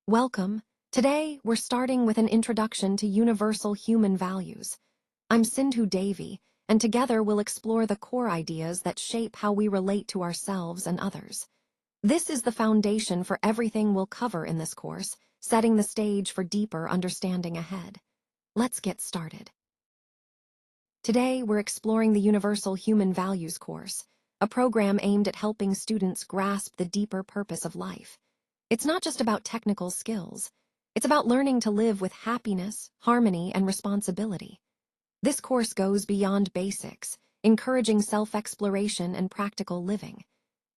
Welcome. Today, we're starting with an introduction to universal human values. I'm Sindhu Devi, and together we'll explore the core ideas that shape how we relate to ourselves and others. This is the foundation for everything we'll cover in this course, setting the stage for deeper understanding ahead. Let's get started. Today, we're exploring the Universal Human Values course, a program aimed at helping students grasp the deeper purpose of life. It's not just about technical skills. It's about learning to live with happiness, harmony, and responsibility. This course goes beyond basics, encouraging self-exploration and practical living.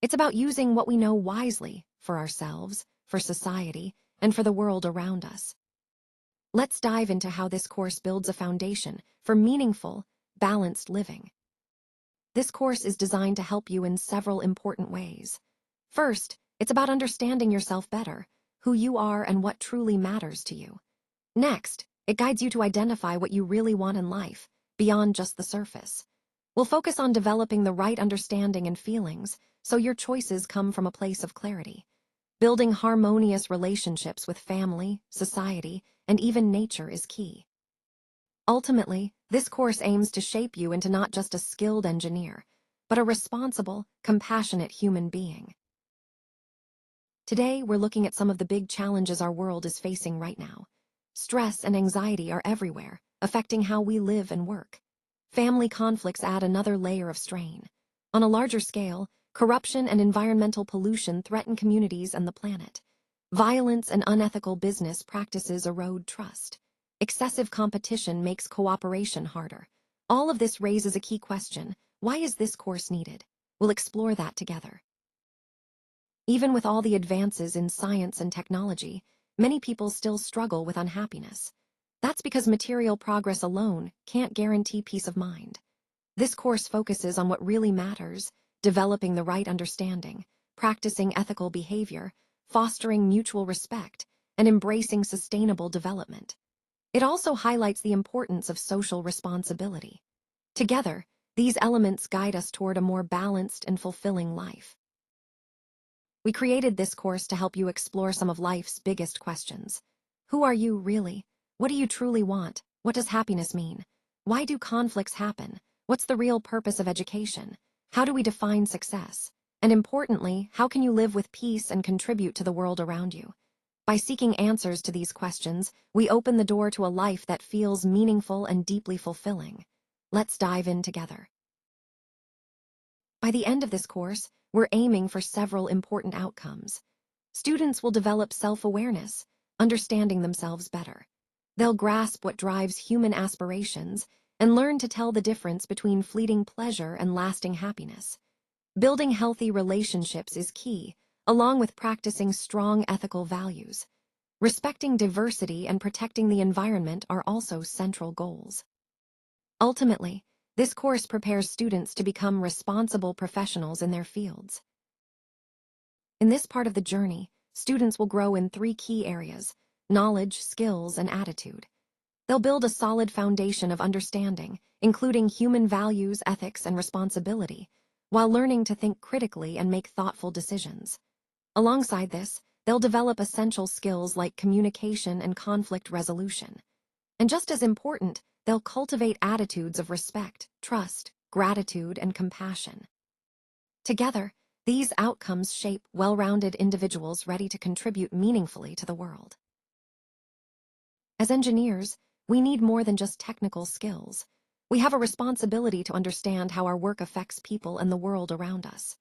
It's about using what we know wisely for ourselves, for society, and for the world around us. Let's dive into how this course builds a foundation for meaningful, balanced living. This course is designed to help you in several important ways. First, it's about understanding yourself better, who you are and what truly matters to you. Next, it guides you to identify what you really want in life, beyond just the surface. We'll focus on developing the right understanding and feelings, so your choices come from a place of clarity. Building harmonious relationships with family, society, and even nature is key. Ultimately, this course aims to shape you into not just a skilled engineer, but a responsible, compassionate human being. Today, we're looking at some of the big challenges our world is facing right now. Stress and anxiety are everywhere, affecting how we live and work. Family conflicts add another layer of strain. On a larger scale, corruption and environmental pollution threaten communities and the planet. Violence and unethical business practices erode trust. Excessive competition makes cooperation harder. All of this raises a key question: why is this course needed? We'll explore that together. Even with all the advances in science and technology, many people still struggle with unhappiness. That's because material progress alone can't guarantee peace of mind. This course focuses on what really matters: developing the right understanding, practicing ethical behavior, fostering mutual respect, and embracing sustainable development. It also highlights the importance of social responsibility. Together, these elements guide us toward a more balanced and fulfilling life. We created this course to help you explore some of life's biggest questions. Who are you, really? What do you truly want? What does happiness mean? Why do conflicts happen? What's the real purpose of education? How do we define success? And importantly, how can you live with peace and contribute to the world around you? By seeking answers to these questions, we open the door to a life that feels meaningful and deeply fulfilling. Let's dive in together. By the end of this course, we're aiming for several important outcomes. Students will develop self-awareness, understanding themselves better. They'll grasp what drives human aspirations and learn to tell the difference between fleeting pleasure and lasting happiness. Building healthy relationships is key, along with practicing strong ethical values. Respecting diversity and protecting the environment are also central goals. Ultimately, this course prepares students to become responsible professionals in their fields. In this part of the journey, students will grow in three key areas: knowledge, skills, and attitude. They'll build a solid foundation of understanding, including human values, ethics, and responsibility, while learning to think critically and make thoughtful decisions. Alongside this, they'll develop essential skills like communication and conflict resolution. And just as important, they'll cultivate attitudes of respect, trust, gratitude, and compassion. Together, these outcomes shape well-rounded individuals ready to contribute meaningfully to the world. As engineers, we need more than just technical skills. We have a responsibility to understand how our work affects people and the world around us.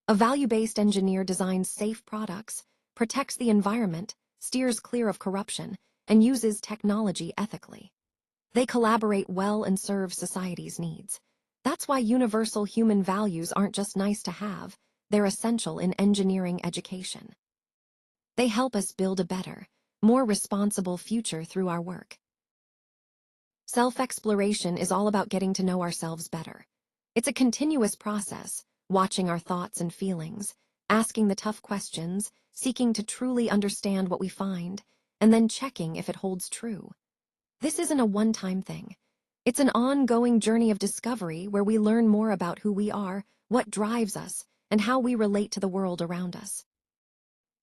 A value-based engineer designs safe products, protects the environment, steers clear of corruption, and uses technology ethically. They collaborate well and serve society's needs. That's why universal human values aren't just nice to have, they're essential in engineering education. They help us build a better, more responsible future through our work. Self-exploration is all about getting to know ourselves better. It's a continuous process, watching our thoughts and feelings, asking the tough questions, seeking to truly understand what we find, and then checking if it holds true. This isn't a one-time thing. It's an ongoing journey of discovery where we learn more about who we are, what drives us, and how we relate to the world around us.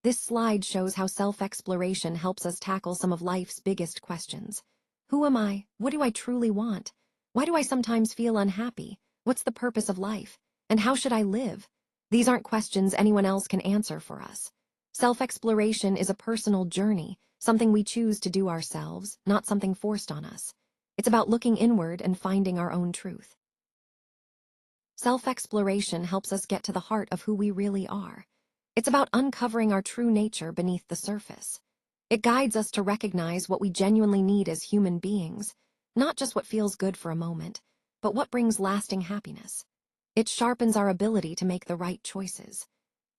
This slide shows how self-exploration helps us tackle some of life's biggest questions. Who am I? What do I truly want? Why do I sometimes feel unhappy? What's the purpose of life? And how should I live? These aren't questions anyone else can answer for us. Self-exploration is a personal journey, something we choose to do ourselves, not something forced on us. It's about looking inward and finding our own truth. Self-exploration helps us get to the heart of who we really are. It's about uncovering our true nature beneath the surface. It guides us to recognize what we genuinely need as human beings, not just what feels good for a moment, but what brings lasting happiness. It sharpens our ability to make the right choices.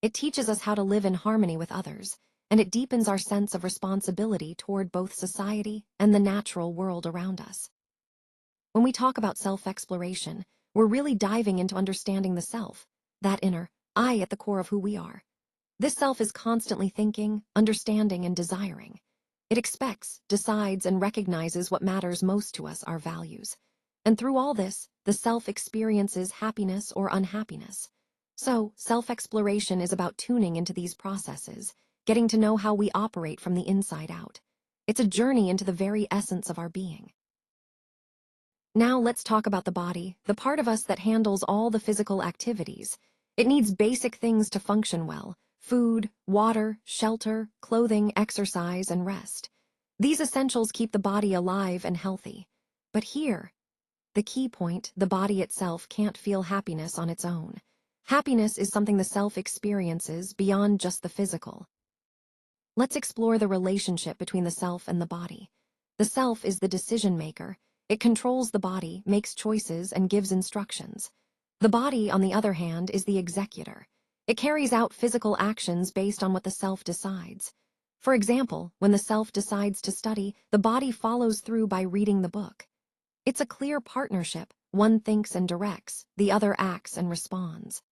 It teaches us how to live in harmony with others, and it deepens our sense of responsibility toward both society and the natural world around us. When we talk about self-exploration, we're really diving into understanding the self, that inner I at the core of who we are. This self is constantly thinking, understanding, and desiring. It expects, decides, and recognizes what matters most to us, our values. And through all this, the self experiences happiness or unhappiness. So, self-exploration is about tuning into these processes, getting to know how we operate from the inside out. It's a journey into the very essence of our being. Now let's talk about the body, the part of us that handles all the physical activities. It needs basic things to function well: food, water, shelter, clothing, exercise, and rest. These essentials keep the body alive and healthy. But here, the key point, the body itself can't feel happiness on its own. Happiness is something the self experiences beyond just the physical. Let's explore the relationship between the self and the body. The self is the decision maker. It controls the body, makes choices, and gives instructions. The body, on the other hand, is the executor. It carries out physical actions based on what the self decides. For example, when the self decides to study, the body follows through by reading the book. It's a clear partnership. One thinks and directs, the other acts and responds.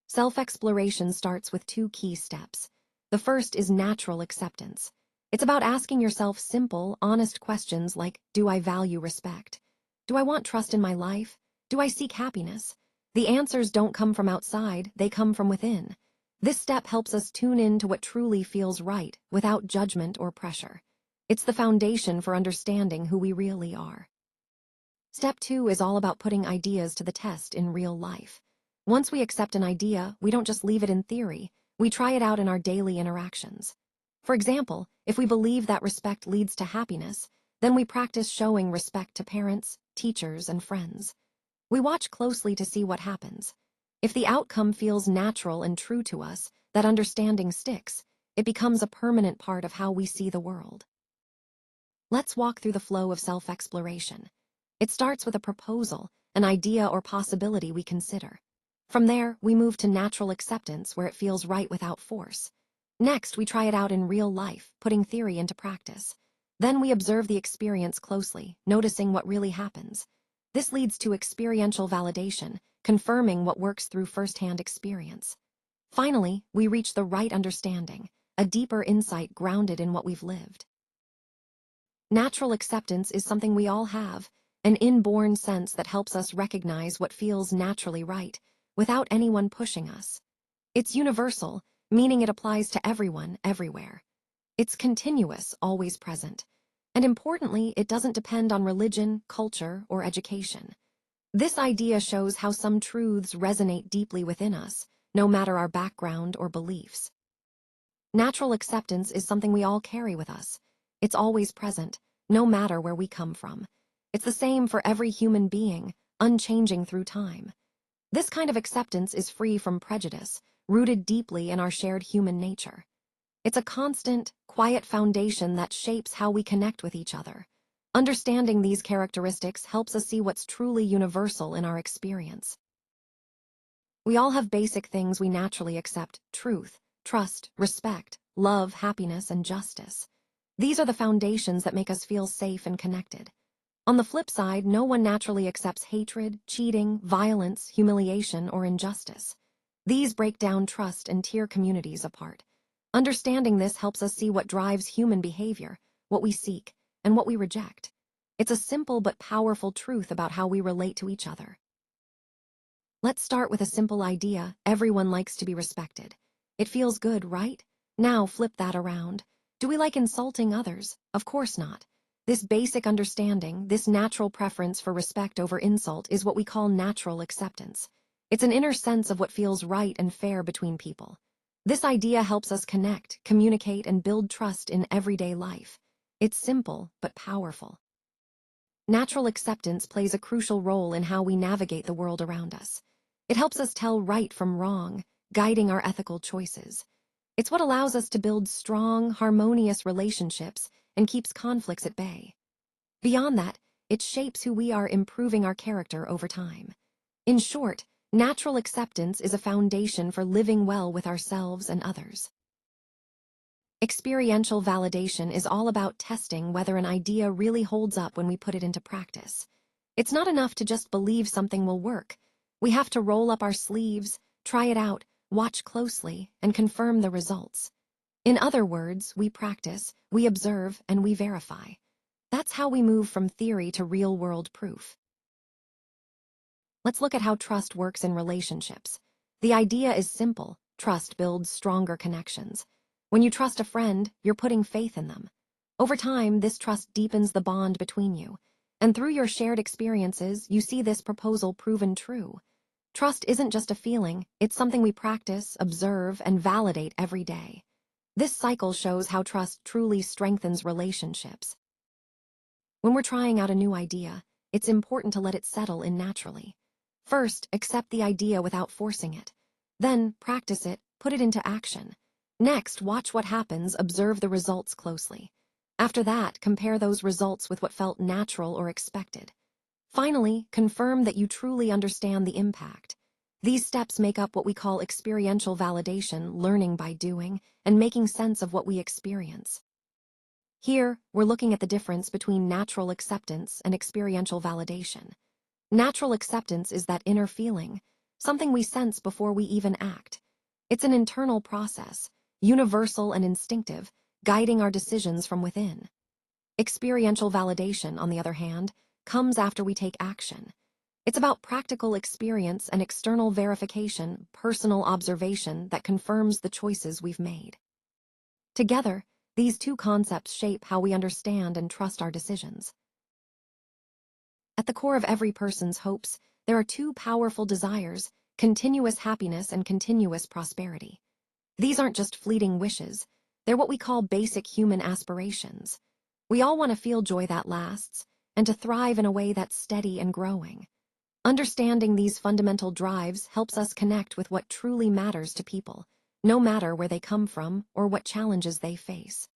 Self-exploration starts with two key steps. The first is natural acceptance. It's about asking yourself simple, honest questions like, do I value respect? Do I want trust in my life? Do I seek happiness? The answers don't come from outside, they come from within. This step helps us tune in to what truly feels right, without judgment or pressure. It's the foundation for understanding who we really are. Step 2 is all about putting ideas to the test in real life. Once we accept an idea, we don't just leave it in theory, we try it out in our daily interactions. For example, if we believe that respect leads to happiness, then we practice showing respect to parents, teachers, and friends. We watch closely to see what happens. If the outcome feels natural and true to us, that understanding sticks. It becomes a permanent part of how we see the world. Let's walk through the flow of self-exploration. It starts with a proposal, an idea or possibility we consider. From there, we move to natural acceptance where it feels right without force. Next, we try it out in real life, putting theory into practice. Then we observe the experience closely, noticing what really happens. This leads to experiential validation, confirming what works through first-hand experience. Finally, we reach the right understanding, a deeper insight grounded in what we've lived. Natural acceptance is something we all have, an inborn sense that helps us recognize what feels naturally right, without anyone pushing us. It's universal, meaning it applies to everyone, everywhere. It's continuous, always present. And importantly, it doesn't depend on religion, culture, or education. This idea shows how some truths resonate deeply within us, no matter our background or beliefs. Natural acceptance is something we all carry with us. It's always present, no matter where we come from. It's the same for every human being, unchanging through time. This kind of acceptance is free from prejudice, rooted deeply in our shared human nature. It's a constant, quiet foundation that shapes how we connect with each other. Understanding these characteristics helps us see what's truly universal in our experience. We all have basic things we naturally accept: truth, trust, respect, love, happiness, and justice. These are the foundations that make us feel safe and connected. On the flip side, no one naturally accepts hatred, cheating, violence, humiliation, or injustice. These break down trust and tear communities apart. Understanding this helps us see what drives human behavior, what we seek, and what we reject. It's a simple but powerful truth about how we relate to each other. Let's start with a simple idea: everyone likes to be respected. It feels good, right? Now flip that around. Do we like insulting others? Of course not. This basic understanding, this natural preference for respect over insult is what we call natural acceptance. It's an inner sense of what feels right and fair between people. This idea helps us connect, communicate, and build trust in everyday life. It's simple, but powerful. Natural acceptance plays a crucial role in how we navigate the world around us. It helps us tell right from wrong, guiding our ethical choices. It's what allows us to build strong, harmonious relationships and keeps conflicts at bay. Beyond that, it shapes who we are, improving our character over time. In short, natural acceptance is a foundation for living well with ourselves and others. Experiential validation is all about testing whether an idea really holds up when we put it into practice. It's not enough to just believe something will work. We have to roll up our sleeves, try it out, watch closely, and confirm the results. In other words, we practice, we observe, and we verify. That's how we move from theory to real-world proof. Let's look at how trust works in relationships. The idea is simple. Trust builds stronger connections. When you trust a friend, you're putting faith in them. Over time, this trust deepens the bond between you. And through your shared experiences, you see this proposal proven true. Trust isn't just a feeling, it's something we practice, observe, and validate every day. This cycle shows how trust truly strengthens relationships. When we're trying out a new idea, it's important to let it settle in naturally. First, accept the idea without forcing it. Then, practice it, put it into action. Next, watch what happens, observe the results closely. After that, compare those results with what felt natural or expected. Finally, confirm that you truly understand the impact. These steps make up what we call experiential validation, learning by doing, and making sense of what we experience. Here, we're looking at the difference between natural acceptance and experiential validation. Natural acceptance is that inner feeling, something we sense before we even act. It's an internal process, universal and instinctive, guiding our decisions from within. Experiential validation, on the other hand, comes after we take action. It's about practical experience and external verification, personal observation that confirms the choices we've made. Together, these two concepts shape how we understand and trust our decisions. At the core of every person's hopes, there are two powerful desires: continuous happiness and continuous prosperity. These aren't just fleeting wishes, they're what we call basic human aspirations. We all want to feel joy that lasts, and to thrive in a way that's steady and growing. Understanding these fundamental drives helps us connect with what truly matters to people, no matter where they come from or what challenges they face.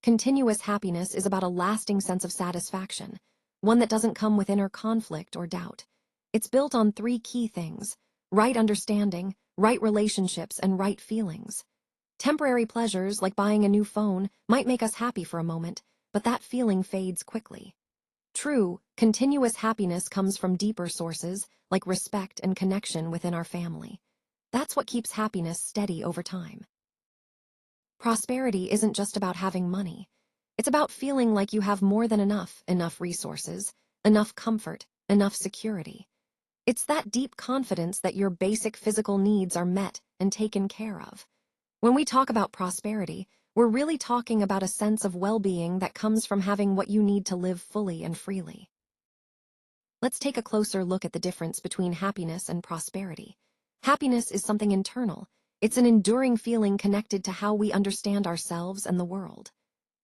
Continuous happiness is about a lasting sense of satisfaction, one that doesn't come with inner conflict or doubt. It's built on three key things: right understanding, right relationships, and right feelings. Temporary pleasures, like buying a new phone, might make us happy for a moment, but that feeling fades quickly. True, continuous happiness comes from deeper sources, like respect and connection within our family. That's what keeps happiness steady over time. Prosperity isn't just about having money. It's about feeling like you have more than enough resources, enough comfort, enough security. It's that deep confidence that your basic physical needs are met and taken care of. When we talk about prosperity, we're really talking about a sense of well-being that comes from having what you need to live fully and freely. Let's take a closer look at the difference between happiness and prosperity. Happiness is something internal. It's an enduring feeling connected to how we understand ourselves and the world.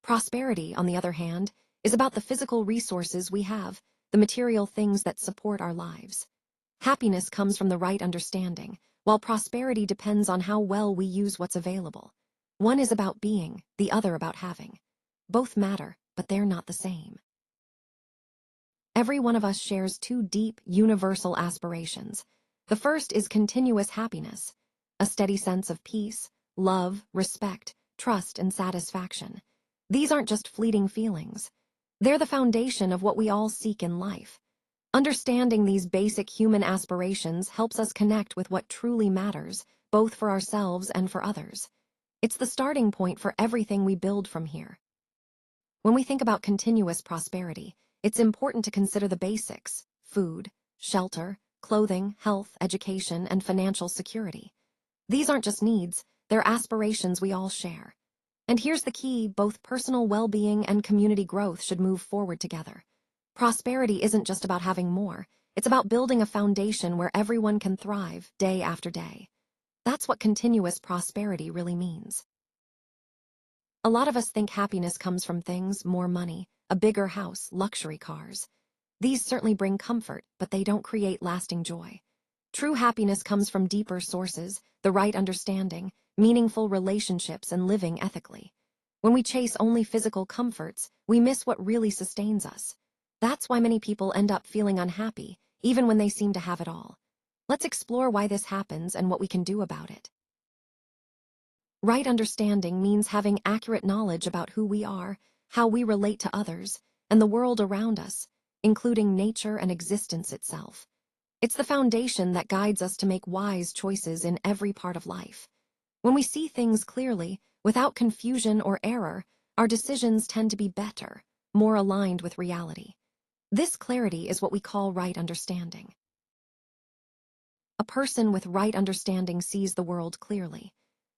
Prosperity, on the other hand, is about the physical resources we have, the material things that support our lives. Happiness comes from the right understanding, while prosperity depends on how well we use what's available. One is about being, the other about having. Both matter, but they're not the same. Every one of us shares two deep, universal aspirations. The first is continuous happiness, a steady sense of peace, love, respect, trust, and satisfaction. These aren't just fleeting feelings. They're the foundation of what we all seek in life. Understanding these basic human aspirations helps us connect with what truly matters, both for ourselves and for others. It's the starting point for everything we build from here. When we think about continuous prosperity, it's important to consider the basics: food, shelter, clothing, health, education, and financial security. These aren't just needs, they're aspirations we all share. And here's the key, both personal well-being and community growth should move forward together. Prosperity isn't just about having more, it's about building a foundation where everyone can thrive day after day. That's what continuous prosperity really means. A lot of us think happiness comes from things, more money, a bigger house, luxury cars. These certainly bring comfort, but they don't create lasting joy. True happiness comes from deeper sources, the right understanding, meaningful relationships, and living ethically. When we chase only physical comforts, we miss what really sustains us. That's why many people end up feeling unhappy, even when they seem to have it all. Let's explore why this happens and what we can do about it. Right understanding means having accurate knowledge about who we are, how we relate to others, and the world around us, including nature and existence itself. It's the foundation that guides us to make wise choices in every part of life. When we see things clearly, without confusion or error, our decisions tend to be better, more aligned with reality. This clarity is what we call right understanding. A person with right understanding sees the world clearly.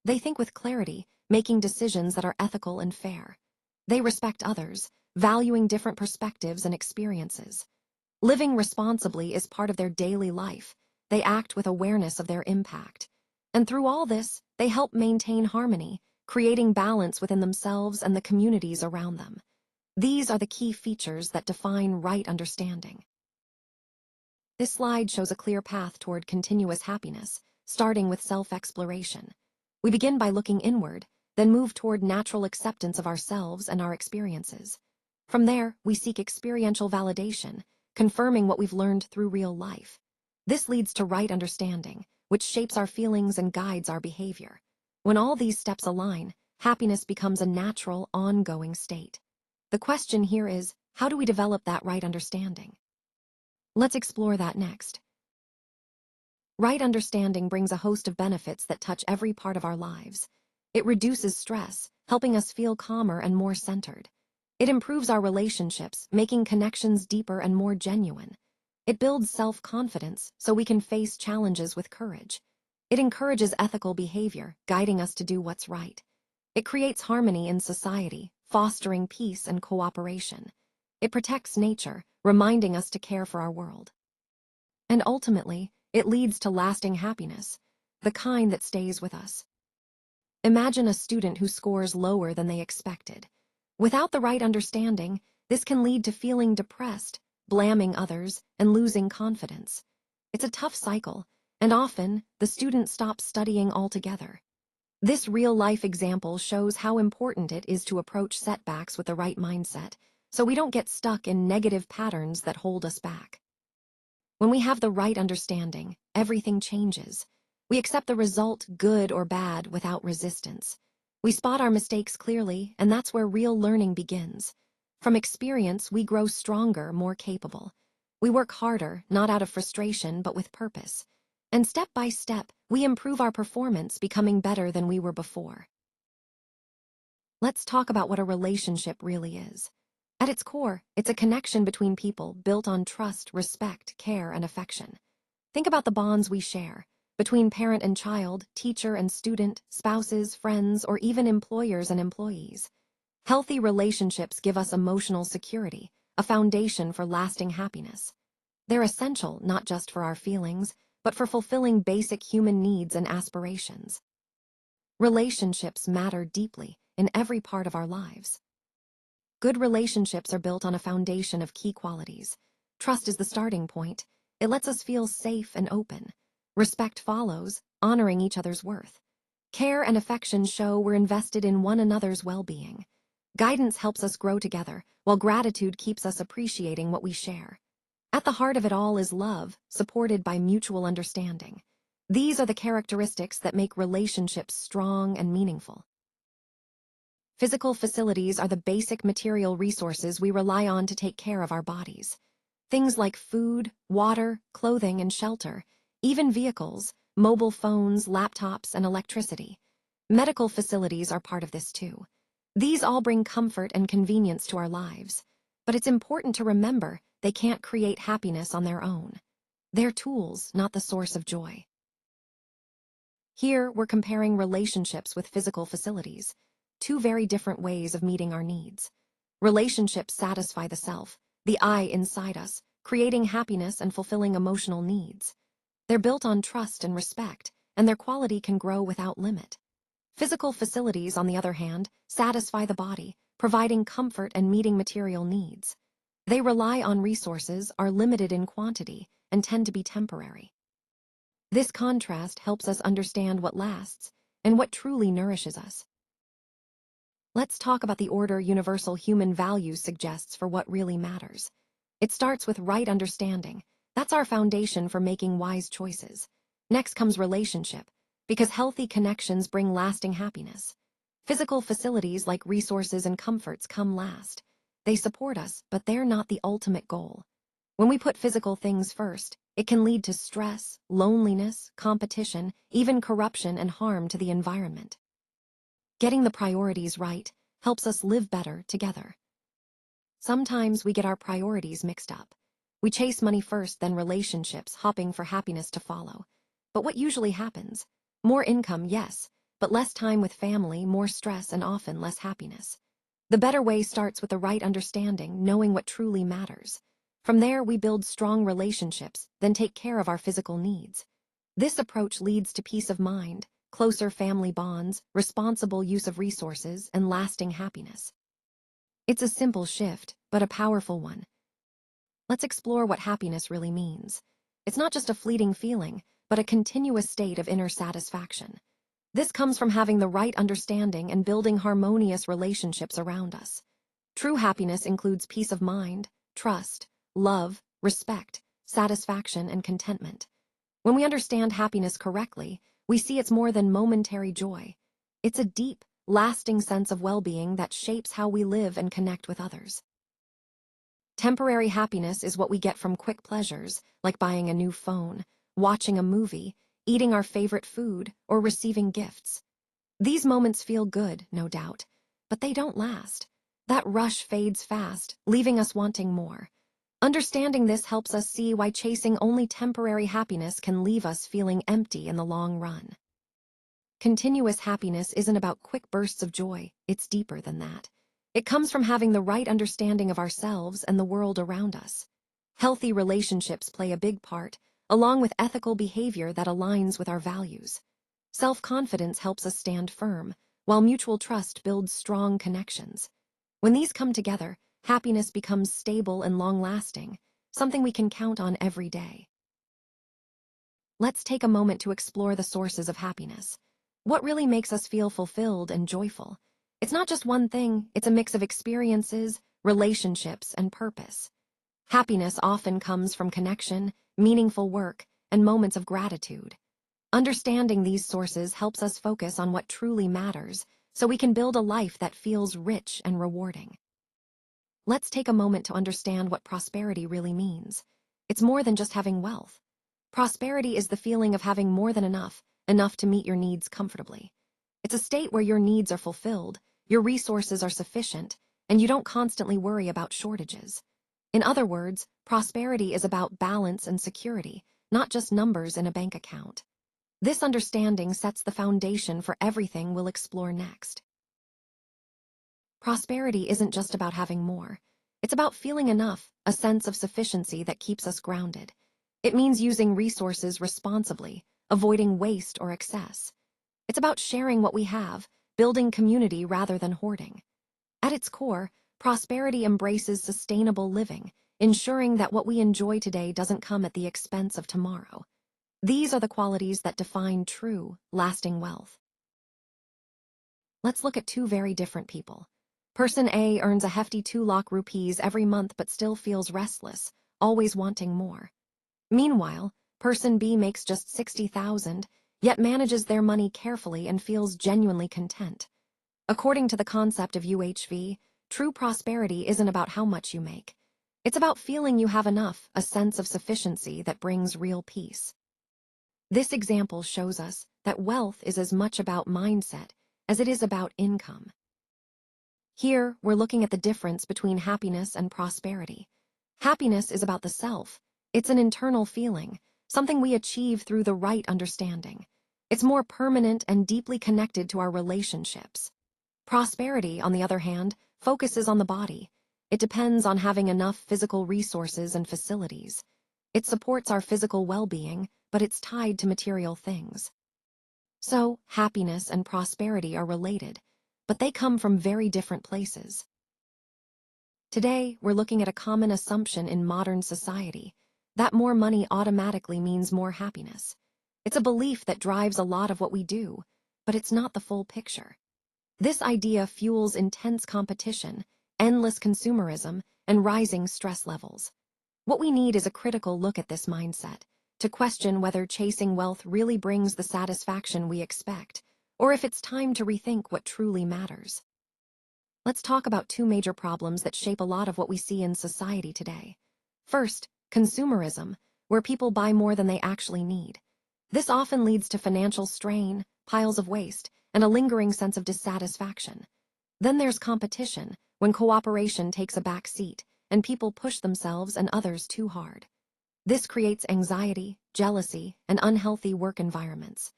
They think with clarity, making decisions that are ethical and fair. They respect others, valuing different perspectives and experiences. Living responsibly is part of their daily life. They act with awareness of their impact. And through all this, they help maintain harmony, creating balance within themselves and the communities around them. These are the key features that define right understanding. This slide shows a clear path toward continuous happiness, starting with self-exploration. We begin by looking inward, then move toward natural acceptance of ourselves and our experiences. From there, we seek experiential validation, confirming what we've learned through real life. This leads to right understanding, which shapes our feelings and guides our behavior. When all these steps align, happiness becomes a natural, ongoing state. The question here is, how do we develop that right understanding? Let's explore that next. Right understanding brings a host of benefits that touch every part of our lives. It reduces stress, helping us feel calmer and more centered. It improves our relationships, making connections deeper and more genuine. It builds self-confidence so we can face challenges with courage. It encourages ethical behavior, guiding us to do what's right. It creates harmony in society, fostering peace and cooperation. It protects nature, reminding us to care for our world. And ultimately, it leads to lasting happiness, the kind that stays with us. Imagine a student who scores lower than they expected. Without the right understanding, this can lead to feeling depressed, blaming others, and losing confidence. It's a tough cycle, and often, the student stops studying altogether. This real-life example shows how important it is to approach setbacks with the right mindset, so we don't get stuck in negative patterns that hold us back. When we have the right understanding, everything changes. We accept the result, good or bad, without resistance. We spot our mistakes clearly, and that's where real learning begins. From experience, we grow stronger, more capable. We work harder, not out of frustration, but with purpose. And step by step, we improve our performance, becoming better than we were before. Let's talk about what a relationship really is. At its core, it's a connection between people built on trust, respect, care, and affection. Think about the bonds we share, between parent and child, teacher and student, spouses, friends, or even employers and employees. Healthy relationships give us emotional security, a foundation for lasting happiness. They're essential not just for our feelings, but for fulfilling basic human needs and aspirations. Relationships matter deeply in every part of our lives. Good relationships are built on a foundation of key qualities. Trust is the starting point. It lets us feel safe and open. Respect follows, honoring each other's worth. Care and affection show we're invested in one another's well-being. Guidance helps us grow together, while gratitude keeps us appreciating what we share. At the heart of it all is love, supported by mutual understanding. These are the characteristics that make relationships strong and meaningful. Physical facilities are the basic material resources we rely on to take care of our bodies. Things like food, water, clothing, and shelter, even vehicles, mobile phones, laptops, and electricity. Medical facilities are part of this too. These all bring comfort and convenience to our lives. But it's important to remember they can't create happiness on their own. They're tools, not the source of joy. Here, we're comparing relationships with physical facilities, two very different ways of meeting our needs. Relationships satisfy the self, the I inside us, creating happiness and fulfilling emotional needs. They're built on trust and respect, and their quality can grow without limit. Physical facilities, on the other hand, satisfy the body, providing comfort and meeting material needs. They rely on resources, are limited in quantity, and tend to be temporary. This contrast helps us understand what lasts and what truly nourishes us. Let's talk about the order universal human values suggests for what really matters. It starts with right understanding. That's our foundation for making wise choices. Next comes relationship, because healthy connections bring lasting happiness. Physical facilities like resources and comforts come last. They support us, but they're not the ultimate goal. When we put physical things first, it can lead to stress, loneliness, competition, even corruption and harm to the environment. Getting the priorities right helps us live better together. Sometimes we get our priorities mixed up. We chase money first, then relationships, hoping for happiness to follow. But what usually happens? More income, yes, but less time with family, more stress, and often less happiness. The better way starts with the right understanding, knowing what truly matters. From there, we build strong relationships, then take care of our physical needs. This approach leads to peace of mind, closer family bonds, responsible use of resources, and lasting happiness. It's a simple shift, but a powerful one. Let's explore what happiness really means. It's not just a fleeting feeling, but a continuous state of inner satisfaction. This comes from having the right understanding and building harmonious relationships around us. True happiness includes peace of mind, trust, love, respect, satisfaction, and contentment. When we understand happiness correctly, we see it's more than momentary joy. It's a deep, lasting sense of well-being that shapes how we live and connect with others. Temporary happiness is what we get from quick pleasures, like buying a new phone, watching a movie, eating our favorite food, or receiving gifts. These moments feel good, no doubt, but they don't last. That rush fades fast, leaving us wanting more. Understanding this helps us see why chasing only temporary happiness can leave us feeling empty in the long run. Continuous happiness isn't about quick bursts of joy, it's deeper than that. It comes from having the right understanding of ourselves and the world around us. Healthy relationships play a big part, along with ethical behavior that aligns with our values. Self-confidence helps us stand firm, while mutual trust builds strong connections. When these come together, happiness becomes stable and long-lasting, something we can count on every day. Let's take a moment to explore the sources of happiness. What really makes us feel fulfilled and joyful? It's not just one thing, it's a mix of experiences, relationships, and purpose. Happiness often comes from connection, meaningful work, and moments of gratitude. Understanding these sources helps us focus on what truly matters, so we can build a life that feels rich and rewarding. Let's take a moment to understand what prosperity really means. It's more than just having wealth. Prosperity is the feeling of having more than enough to meet your needs comfortably. It's a state where your needs are fulfilled, your resources are sufficient, and you don't constantly worry about shortages. In other words, prosperity is about balance and security, not just numbers in a bank account. This understanding sets the foundation for everything we'll explore next. Prosperity isn't just about having more. It's about feeling enough, a sense of sufficiency that keeps us grounded. It means using resources responsibly, avoiding waste or excess. It's about sharing what we have, building community rather than hoarding. At its core, prosperity embraces sustainable living, ensuring that what we enjoy today doesn't come at the expense of tomorrow. These are the qualities that define true, lasting wealth. Let's look at two very different people. Person A earns a hefty 2 lakh rupees every month but still feels restless, always wanting more. Meanwhile, Person B makes just 60,000, yet manages their money carefully and feels genuinely content. According to the concept of UHV, true prosperity isn't about how much you make. It's about feeling you have enough, a sense of sufficiency that brings real peace. This example shows us that wealth is as much about mindset as it is about income. Here, we're looking at the difference between happiness and prosperity. Happiness is about the self. It's an internal feeling, something we achieve through the right understanding. It's more permanent and deeply connected to our relationships. Prosperity, on the other hand, focuses on the body. It depends on having enough physical resources and facilities. It supports our physical well-being, but it's tied to material things. So, happiness and prosperity are related, but they come from very different places. Today, we're looking at a common assumption in modern society, that more money automatically means more happiness. It's a belief that drives a lot of what we do, but it's not the full picture. This idea fuels intense competition, endless consumerism, and rising stress levels. What we need is a critical look at this mindset, to question whether chasing wealth really brings the satisfaction we expect, or if it's time to rethink what truly matters. Let's talk about two major problems that shape a lot of what we see in society today. First, consumerism, where people buy more than they actually need. This often leads to financial strain, piles of waste, and a lingering sense of dissatisfaction. Then there's competition, when cooperation takes a back seat, and people push themselves and others too hard. This creates anxiety, jealousy, and unhealthy work environments.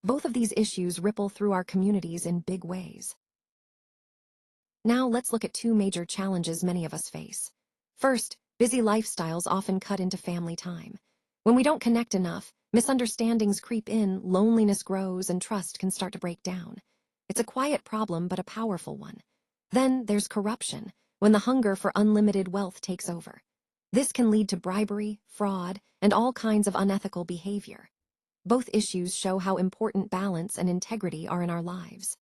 Both of these issues ripple through our communities in big ways. Now let's look at two major challenges many of us face. First, busy lifestyles often cut into family time. When we don't connect enough, misunderstandings creep in, loneliness grows, and trust can start to break down. It's a quiet problem, but a powerful one. Then there's corruption, when the hunger for unlimited wealth takes over. This can lead to bribery, fraud, and all kinds of unethical behavior. Both issues show how important balance and integrity are in our lives.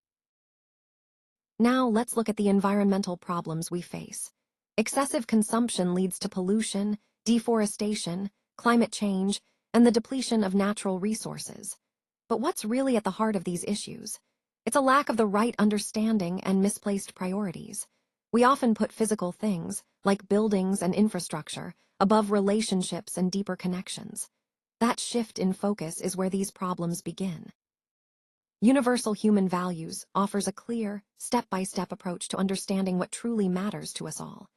Now let's look at the environmental problems we face. Excessive consumption leads to pollution, deforestation, climate change, and the depletion of natural resources. But what's really at the heart of these issues? It's a lack of the right understanding and misplaced priorities. We often put physical things, like buildings and infrastructure, above relationships and deeper connections. That shift in focus is where these problems begin. Universal Human Values offers a clear, step-by-step approach to understanding what truly matters to us all.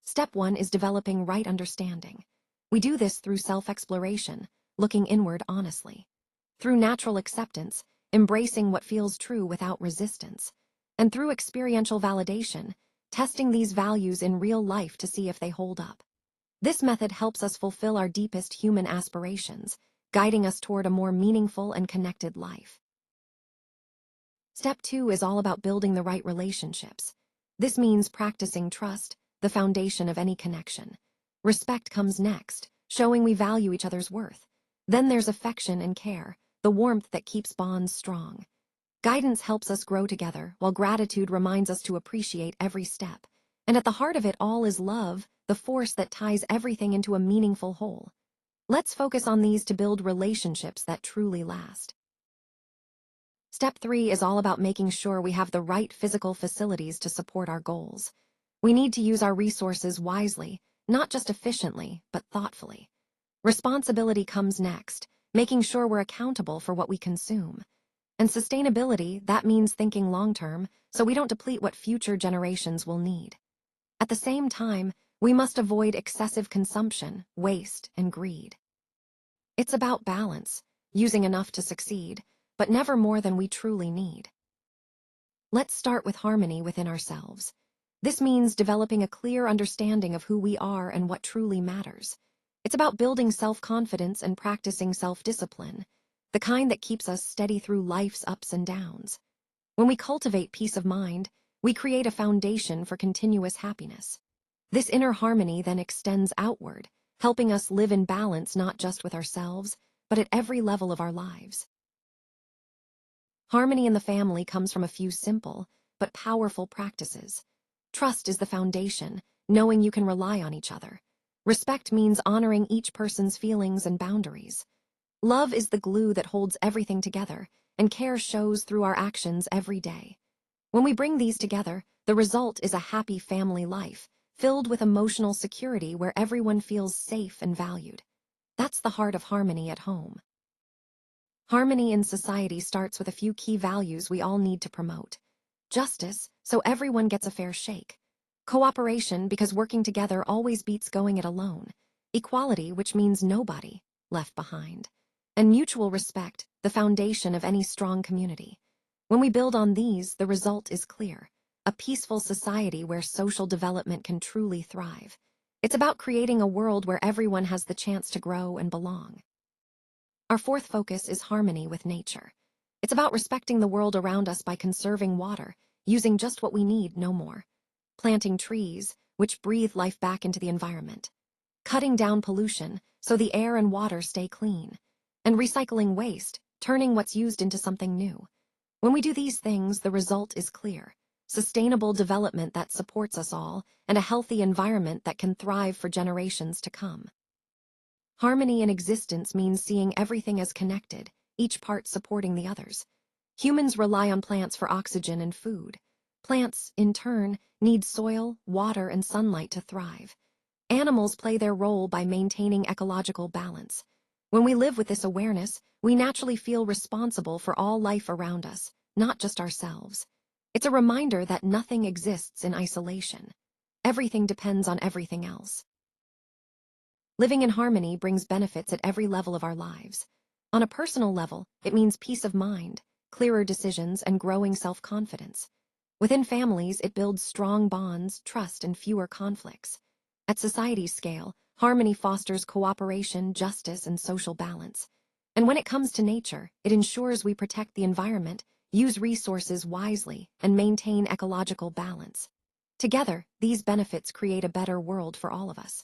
Step 1 is developing right understanding. We do this through self-exploration, looking inward honestly. Through natural acceptance, embracing what feels true without resistance. And through experiential validation, testing these values in real life to see if they hold up. This method helps us fulfill our deepest human aspirations, guiding us toward a more meaningful and connected life. Step 2 is all about building the right relationships. This means practicing trust, the foundation of any connection. Respect comes next, showing we value each other's worth. Then there's affection and care, the warmth that keeps bonds strong. Guidance helps us grow together, while gratitude reminds us to appreciate every step. And at the heart of it all is love, the force that ties everything into a meaningful whole. Let's focus on these to build relationships that truly last. Step 3 is all about making sure we have the right physical facilities to support our goals. We need to use our resources wisely, not just efficiently, but thoughtfully. Responsibility comes next, making sure we're accountable for what we consume. And sustainability, that means thinking long-term, so we don't deplete what future generations will need. At the same time, we must avoid excessive consumption, waste, and greed. It's about balance, using enough to succeed, but never more than we truly need. Let's start with harmony within ourselves. This means developing a clear understanding of who we are and what truly matters. It's about building self-confidence and practicing self-discipline, the kind that keeps us steady through life's ups and downs. When we cultivate peace of mind, we create a foundation for continuous happiness. This inner harmony then extends outward, helping us live in balance not just with ourselves, but at every level of our lives. Harmony in the family comes from a few simple, but powerful practices. Trust is the foundation, knowing you can rely on each other. Respect means honoring each person's feelings and boundaries. Love is the glue that holds everything together, and care shows through our actions every day. When we bring these together, the result is a happy family life, filled with emotional security where everyone feels safe and valued. That's the heart of harmony at home. Harmony in society starts with a few key values we all need to promote. Justice, so everyone gets a fair shake. Cooperation, because working together always beats going it alone. Equality, which means nobody left behind. and mutual respect, the foundation of any strong community. When we build on these, the result is clear: a peaceful society where social development can truly thrive. It's about creating a world where everyone has the chance to grow and belong. Our fourth focus is harmony with nature. It's about respecting the world around us by conserving water, using just what we need, no more. Planting trees, which breathe life back into the environment. Cutting down pollution, so the air and water stay clean. And recycling waste, turning what's used into something new. When we do these things, the result is clear: sustainable development that supports us all, and a healthy environment that can thrive for generations to come. Harmony in existence means seeing everything as connected, each part supporting the others. Humans rely on plants for oxygen and food. Plants, in turn, need soil, water, and sunlight to thrive. Animals play their role by maintaining ecological balance. When we live with this awareness, we naturally feel responsible for all life around us, not just ourselves. It's a reminder that nothing exists in isolation. Everything depends on everything else. Living in harmony brings benefits at every level of our lives. On a personal level, it means peace of mind, clearer decisions, and growing self-confidence. Within families, it builds strong bonds, trust, and fewer conflicts. At society's scale, harmony fosters cooperation, justice, and social balance. And when it comes to nature, it ensures we protect the environment, use resources wisely, and maintain ecological balance. Together, these benefits create a better world for all of us.